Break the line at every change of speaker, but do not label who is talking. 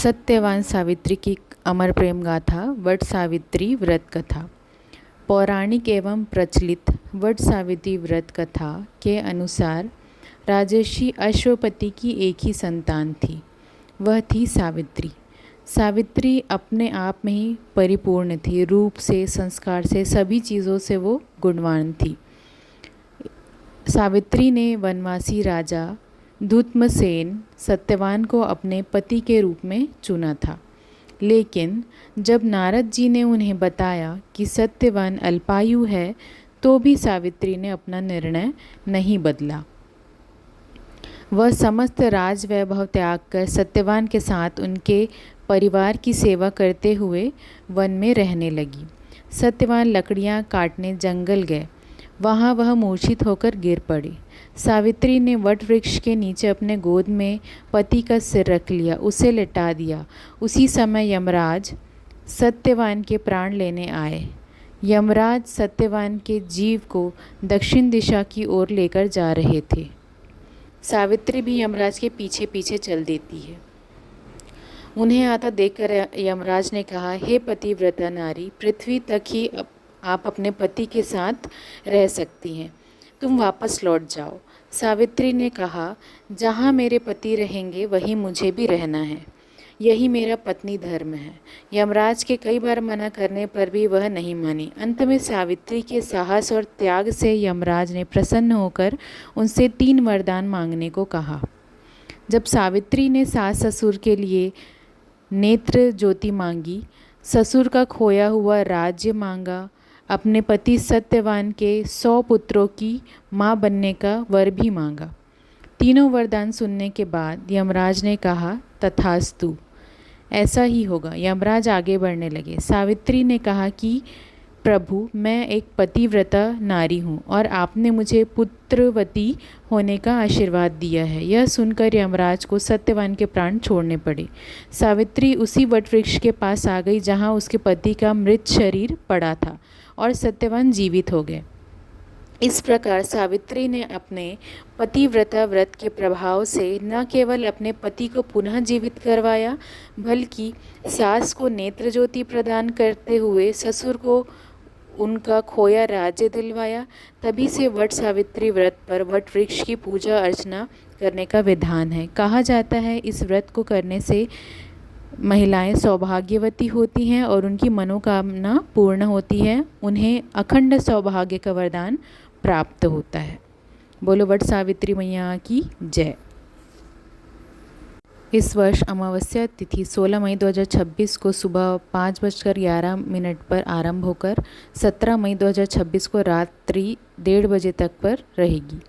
सत्यवान सावित्री की अमर प्रेम गाथा वट सावित्री व्रत कथा। पौराणिक एवं प्रचलित वट सावित्री व्रत कथा के अनुसार राजर्षि अश्वपति की एक ही संतान थी, वह थी सावित्री। सावित्री अपने आप में ही परिपूर्ण थी, रूप से, संस्कार से, सभी चीज़ों से वो गुणवान थी। सावित्री ने वनवासी राजा धूम्रसेन सत्यवान को अपने पति के रूप में चुना था, लेकिन जब नारद जी ने उन्हें बताया कि सत्यवान अल्पायु है, तो भी सावित्री ने अपना निर्णय नहीं बदला। वह समस्त राजवैभव त्याग कर सत्यवान के साथ उनके परिवार की सेवा करते हुए वन में रहने लगी। सत्यवान लकड़ियाँ काटने जंगल गए, वहाँ वह मूर्छित होकर गिर पड़े। सावित्री ने वट वृक्ष के नीचे अपने गोद में पति का सिर रख लिया, उसे लिटा दिया। उसी समय यमराज सत्यवान के प्राण लेने आए। यमराज सत्यवान के जीव को दक्षिण दिशा की ओर लेकर जा रहे थे। सावित्री भी यमराज के पीछे पीछे चल देती है। उन्हें आता देखकर यमराज ने कहा, हे पतिव्रता नारी, पृथ्वी तक ही आप अपने पति के साथ रह सकती हैं, तुम वापस लौट जाओ। सावित्री ने कहा, जहाँ मेरे पति रहेंगे वहीं मुझे भी रहना है, यही मेरा पत्नी धर्म है। यमराज के कई बार मना करने पर भी वह नहीं मानी। अंत में सावित्री के साहस और त्याग से यमराज ने प्रसन्न होकर उनसे 3 वरदान मांगने को कहा। जब सावित्री ने सास ससुर के लिए नेत्र ज्योति मांगी, ससुर का खोया हुआ राज्य मांगा, अपने पति सत्यवान के 100 पुत्रों की माँ बनने का वर भी मांगा। तीनों वरदान सुनने के बाद यमराज ने कहा, तथास्तु, ऐसा ही होगा। यमराज आगे बढ़ने लगे। सावित्री ने कहा कि प्रभु, मैं एक पतिव्रता नारी हूँ और आपने मुझे पुत्रवती होने का आशीर्वाद दिया है। यह सुनकर यमराज को सत्यवान के प्राण छोड़ने पड़े। सावित्री उसी वटवृक्ष के पास आ गई जहाँ उसके पति का मृत शरीर पड़ा था और सत्यवान जीवित हो गए। इस प्रकार सावित्री ने अपने पतिव्रता व्रत के प्रभाव से न केवल अपने पति को पुनः जीवित करवाया, बल्कि सास को नेत्र ज्योति प्रदान करते हुए ससुर को उनका खोया राज्य दिलवाया। तभी से वट सावित्री व्रत पर वट वृक्ष की पूजा अर्चना करने का विधान है। कहा जाता है, इस व्रत को करने से महिलाएं सौभाग्यवती होती हैं और उनकी मनोकामना पूर्ण होती है, उन्हें अखंड सौभाग्य का वरदान प्राप्त होता है। बोलो वट सावित्री मैया की जय। इस वर्ष अमावस्या तिथि 16 मई 2026 को सुबह 5:11 पर आरंभ होकर 17 मई 2026 को रात्रि 1:30 बजे तक पर रहेगी।